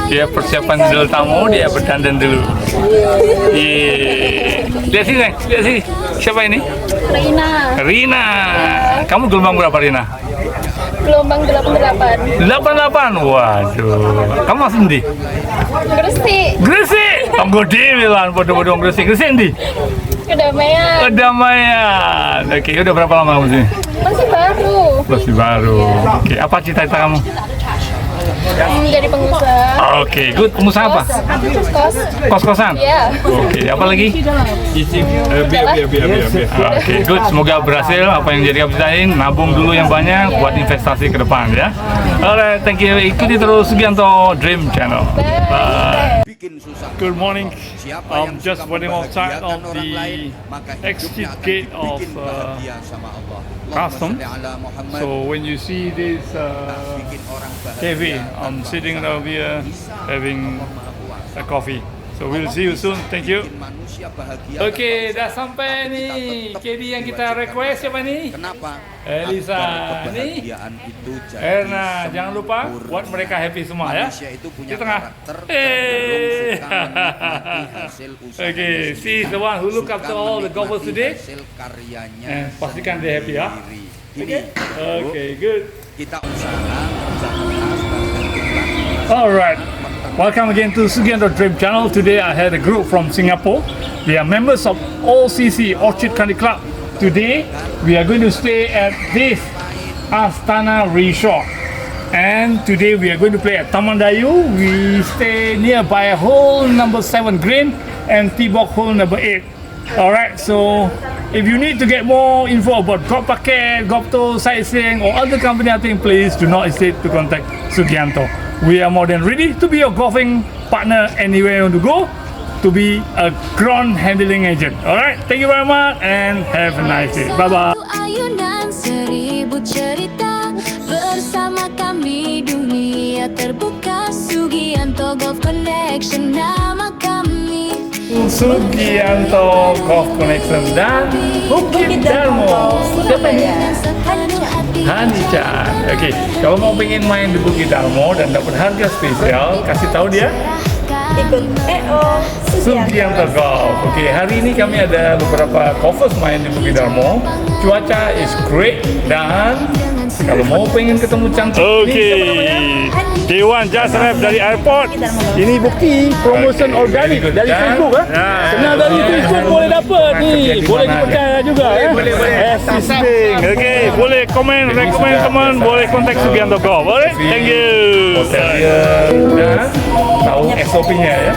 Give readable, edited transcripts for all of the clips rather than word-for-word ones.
Dia persiapan dulu tamu, dia berdandan dulu. Lihat sini, lihat sini. Siapa ini? Rina. Rina. Kamu gelombang berapa, Rina? Gelombang 88. 88. Waduh. Kamu asli ndi? Gresik. Gresik. Tonggo dhewe lan padha-padha wong Gresik. Gresik ndi? Kedamaian. Kedamaian. Oke, udah berapa lama kamu sini? Masih baru. Masih baru. Oke, apa cita-cita kamu? Jadi pengusaha. Oke, good. Pengusaha apa? Kos. Kos-kosan? Iya. Oke, apa lagi? Oke, good. Semoga berhasil apa yang jadi ceritain. Nabung dulu yang banyak buat investasi ke depan ya. Alright, thank you. Ikuti terus Sugianto Dream Channel. Bye. Good morning. I'm just waiting outside of the exit gate of custom. So when you see this cafe, I'm sitting over here having a coffee. So we'll see you soon. Thank you. Oke, udah sampai nih. KD yang kita request siapa nih? Kenapa? Elisa nih. Erna, jangan lupa buat mereka happy semua ya. Di tengah. Oke, she is the one who look after all the golfers today. Pastikan dia happy ya. Oke, good. Kita usaha. Alright, welcome again to Sugianto Dream Channel. Today I had a group from Singapore. They are members of OCC, Orchid Country Club. Today we are going to stay at this Astana Resort. And today we are going to play at Taman Dayu. We stay nearby hole number 7 green and T-box hole number 8. Alright, so if you need to get more info about golf packet, golf tour, sightseeing or other company, I think please do not hesitate to contact Sugianto. We are more than ready to be your golfing partner anywhere you want to go, to be a ground handling agent. Alright, thank you very much and have a nice day. Bye bye. Ayunan seribu cerita bersama kami, dunia terbuka. Sugianto Golf Connection nama kami. Sugianto Golf Connection dan Bukit Darmo. Siapa ini? Hani-chan. Oke, kalau mau pengen main di Bukit Darmo dan dapat harga spesial, kasih tahu dia. Ikut Sugianto Golf. Oke, hari ini kami ada beberapa golfers main di Bukit Darmo. Cuaca is great dan kalau mau pengen ketemu cantik. Oke, Dewan Just Arrived dari airport. Ini bukti promotion organik dari Facebook Kenal dari Facebook boleh dapat nih. Boleh dipercaya juga Boleh. Assisting. Oke, boleh komen, rekomen teman, boleh kontak Sugianto Golf. Alright, thank you. Dan tahu SOP-nya ya.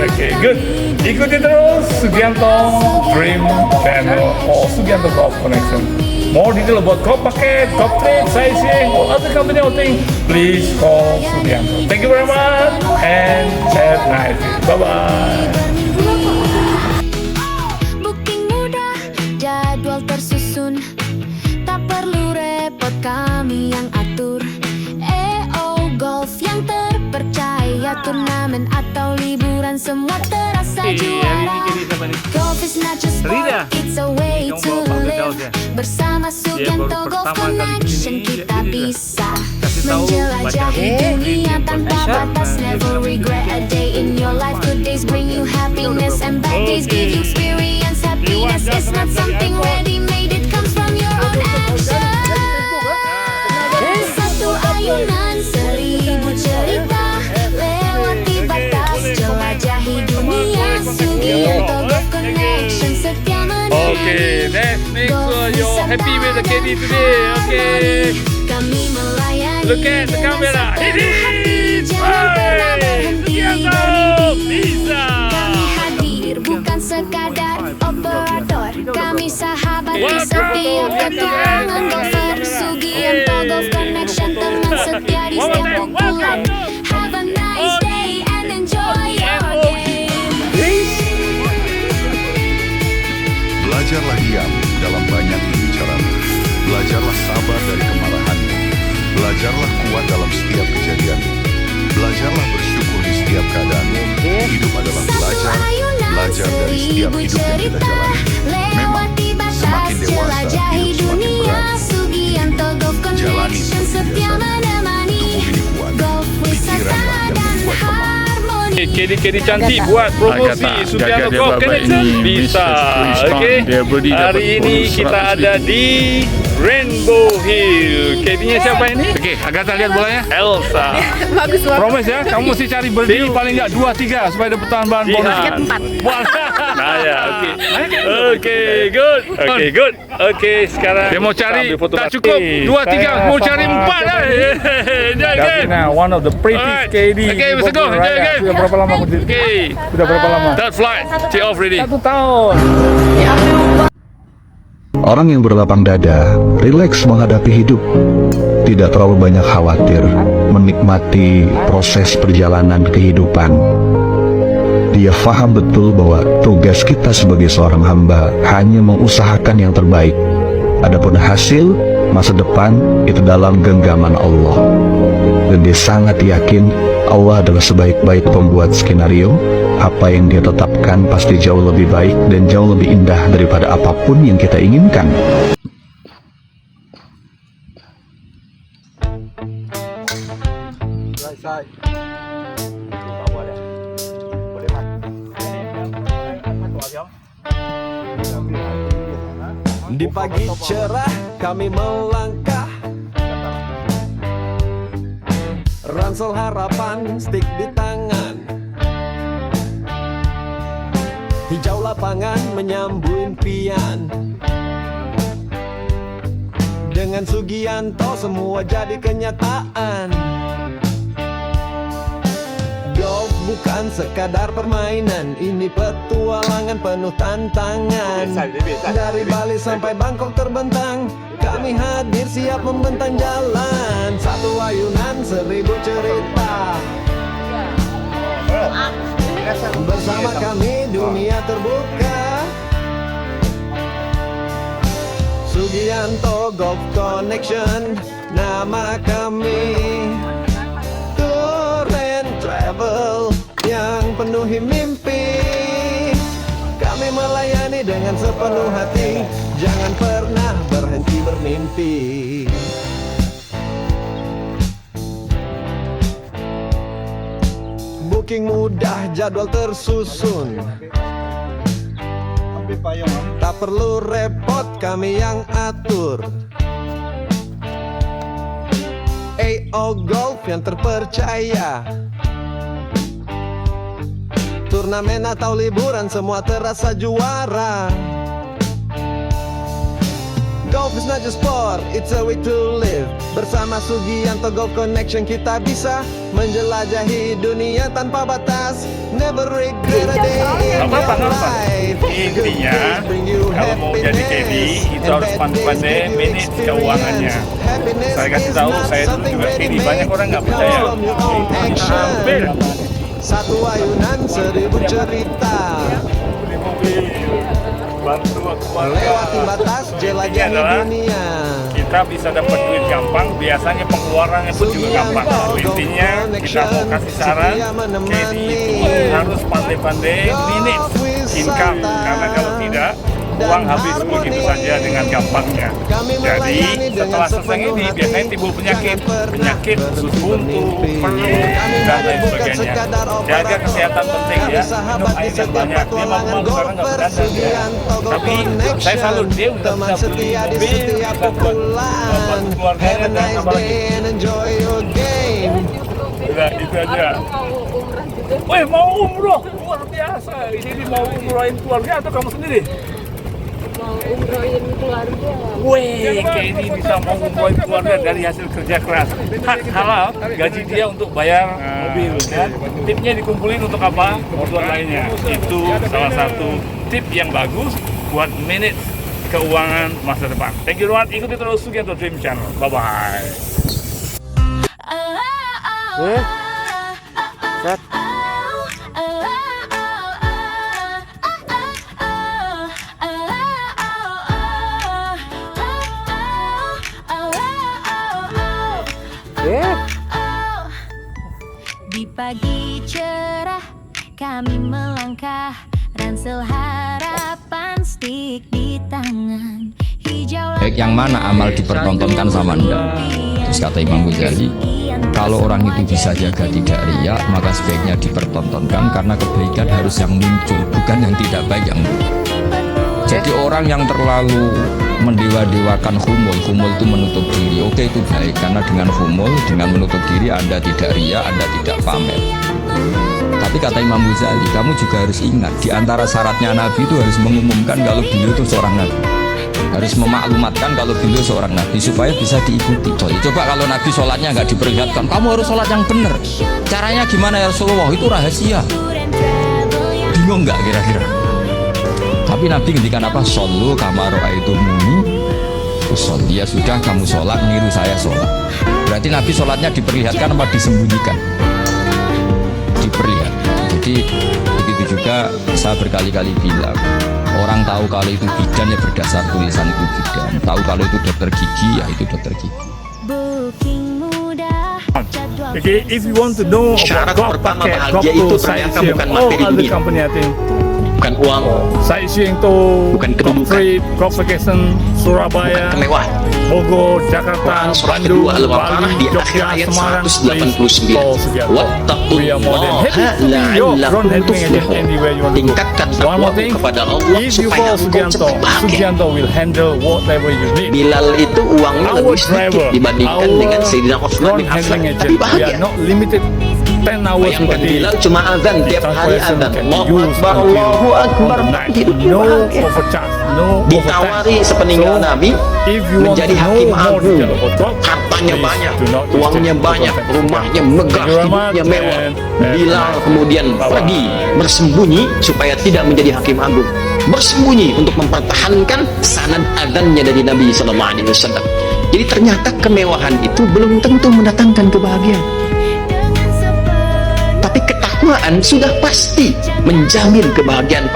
Oke, good. Ikuti terus Sugianto Dream Channel or Sugianto Golf Connection. More detail about golf packet, golf trade, sightseeing, or other company or thing, please call Sugianto. Thank you very much and have a nice day. Bye-bye. Booking mudah, jadwal tersusun, tak perlu repot kami yang atur. EO Golf yang terpercaya, turnamen atau liburan semua terasa juara. Golf is not just sport, it's a way to live. Bersama Sugianto Golf Connection kita bisa menjelajahi dunia tanpa batas. Never regret a day in your life. Good days bring you happiness and bad days give you experience. Happiness is not something ready-made, it comes from your own action. Satu ayunan, seribu cerita, lewati batas, jelajahi dunia. Sugianto Golf Connection setia menemani. Okay, let's make sure you're happy with the KD today. Okay, Kami melayani look at the camera. Hit it! Sugianto bisa. Kami hadir bukan sekadar operator. Kami sahabat di setiap petualangan golfer. Sugianto Golf Connection, teman setia di setiap pukulan. Have a nice day and enjoy your game. Belajarlah diam dalam banyak berbicara. Belajarlah sabar dari kemarahanmu. Belajarlah kuat dalam setiap kejadian. Belajarlah bersyukur di setiap keadaan. Hidup adalah belajar dari setiap hidup yang kita jalani. Memang semakin dewasa hidup semakin berat. Jalani terus biasa. Tubuh ini kuat, pikiran yang membuat KD cantik buat promosi Sugianto Golf Connection bisa. Okey. Hari ini kita ada di Rainbow Hill. KD-nya siapa ini? Okey, Agatha lihat bolanya. Elsa. Bagus banget. Promise ya, kamu mesti cari birdie paling enggak 2-3 supaya dapat tambahan bonus. Nah ya, okey. Okey, good. Okey, good. Okey, sekarang dia mau cari tak cukup 2-3, mau cari 4 lah. Jangan. One of the prettiest KD. Okey, let's go. Sudah berapa lama? Okey. Sudah berapa lama? Third flight. Take off ready. 1 tahun. Orang yang berlapang dada, rileks menghadapi hidup, tidak terlalu banyak khawatir, menikmati proses perjalanan kehidupan. Dia faham betul bahwa tugas kita sebagai seorang hamba hanya mengusahakan yang terbaik. Adapun hasil, masa depan itu dalam genggaman Allah. Dan dia sangat yakin Allah adalah sebaik-baik pembuat skenario. Apa yang dia tetapkan pasti jauh lebih baik dan jauh lebih indah daripada apapun yang kita inginkan. Di pagi cerah kami melangkah, ransel harapan stick di tangan, hijau lapangan menyambut impian. Dengan Sugianto semua jadi kenyataan. Golf bukan sekadar permainan, ini petualangan penuh tantangan. Dari Bali sampai Bangkok terbentang, kami hadir siap membentang jalan. Satu ayunan 1000 cerita, bersama kami dunia terbuka. Sugianto Golf Connection nama kami. Tour and travel yang penuhi mimpi, kami melayani dengan sepenuh hati. Jangan pernah berhenti bermimpi. Booking mudah, jadwal tersusun, tak perlu repot, kami yang atur. AO Golf yang terpercaya, turnamen atau liburan semua terasa juara. Golf is not just sport, it's a way to live. Bersama Sugianto Golf Connection kita bisa menjelajahi dunia tanpa batas. Never regret a day in your life. Intinya, kalau mau jadi KD, itu harus pandai-pandai manage keuangannya. Saya kasih tahu, saya dulu juga KD, banyak orang nggak percaya. Hampir. Satu ayunan 1000 cerita, melewati batas jelajahi dunia. Kita bisa dapat duit gampang, biasanya pengeluarannya pun juga gampang. Intinya kita mau kasih saran, KD itu harus pandai-pandai manage income, karena kalau tidak uang habis begitu saja dengan gampangnya. Jadi setelah selesai ini biasanya timbul penyakit usus buntu, perut dan lain sebagainya. Jaga kesehatan penting ya, minum air yang banyak. Dia mau sekarang nggak berdandan ya. Tapi saya salut, dia udah bisa beli mobil, bisa buat keluarganya dan apa lagi. Udah itu aja. Woi, mau umroh luar biasa. Ini mau umrohin keluarga atau kamu sendiri? Mau umrohin keluarga. Wih, kayak ini bisa mau umrohin keluarga dari hasil kerja keras. Hak halal, gaji dia untuk bayar mobil kan. Tipnya dikumpulin untuk apa? Tujuan lainnya. Itu salah satu tip yang bagus buat manage keuangan masa depan. Thank you Ruan, ikuti terus Sugianto Dream Channel. Bye bye. Di pagi cerah kami melangkah, ransel harapan stick di tangan, hijau baik yang mana amal dipertontonkan sama Anda? Terus kata Imam Ghazali, kalau orang itu bisa jaga tidak riya, maka sebaiknya dipertontonkan, karena kebaikan harus yang muncul, bukan yang tidak baik yang muncul. Jadi orang yang terlalu mendewa-dewakan humul itu menutup diri, oke itu baik, karena dengan humul, dengan menutup diri Anda tidak riya, Anda tidak pamer. Tapi kata Imam Ghazali, kamu juga harus ingat, di antara syaratnya Nabi itu harus mengumumkan kalau beliau itu seorang Nabi, harus memaklumatkan kalau beliau seorang Nabi supaya bisa diikuti. Coba kalau Nabi sholatnya nggak diperlihatkan, kamu harus sholat yang benar. Caranya gimana ya Rasulullah? Itu rahasia. Bingung nggak kira-kira? Tapi Nabi ngendikan apa? Shollu kama ra'aitumuni usolli. Ya sudah, kamu sholat niru saya sholat. Berarti Nabi sholatnya diperlihatkan apa disembunyikan? Diperlihatkan. Jadi begitu juga saya berkali-kali bilang, orang tahu kalau itu bidan ya berdasar tulisan itu bidan, tahu kalau itu dokter gigi ya itu dokter gigi. Okay, if you want to know Syarat about golf pertama packet, bahagia itu golf ternyata sightseeing, bukan all materi other dunia, company I think, bukan uang, sightseeing to bukan golf kedudukan, trip, golf vacation, bukan Surabaya, kemewahan. Bogor, Jakarta, Quran surah Bandung, kedua Al-Baqarah Bali, di akhir Jogja, ayat Semarang, 189. We are more than happy to be your front helping agent anywhere you want to go. Tingkatkan One more takwamu thing, kepada Allah if you supaya call engkau Sugianto, cepat bahagia. Sugianto will handle whatever you need. Bilal itu uangnya Our lebih sedikit driver, dibandingkan dengan Sayyidina Utsman front bin Affan, handling tapi agent, we bahagia. are not limited 10 hours per Bayangkan day. Bilal cuma azan tiap hari azan. Allahu Akbar, Allahu Akbar, hidupnya No bahagia. overcharge, no Ditawari sepeninggal Nabi if you want menjadi to know hakim more agung, detail about golf, hartanya please banyak, do not uangnya hesitate to banyak, contact rumahnya Sugianto. megah, Thank you very much, hidupnya mewah. and Bilal kemudian bye-bye. pergi bersembunyi supaya tidak menjadi hakim agung, bersembunyi untuk mempertahankan sanad azannya dari Nabi Sallallahu Alaihi Wasallam. Jadi ternyata kemewahan itu belum tentu mendatangkan kebahagiaan, tapi ketakwaan sudah pasti menjamin kebahagiaan.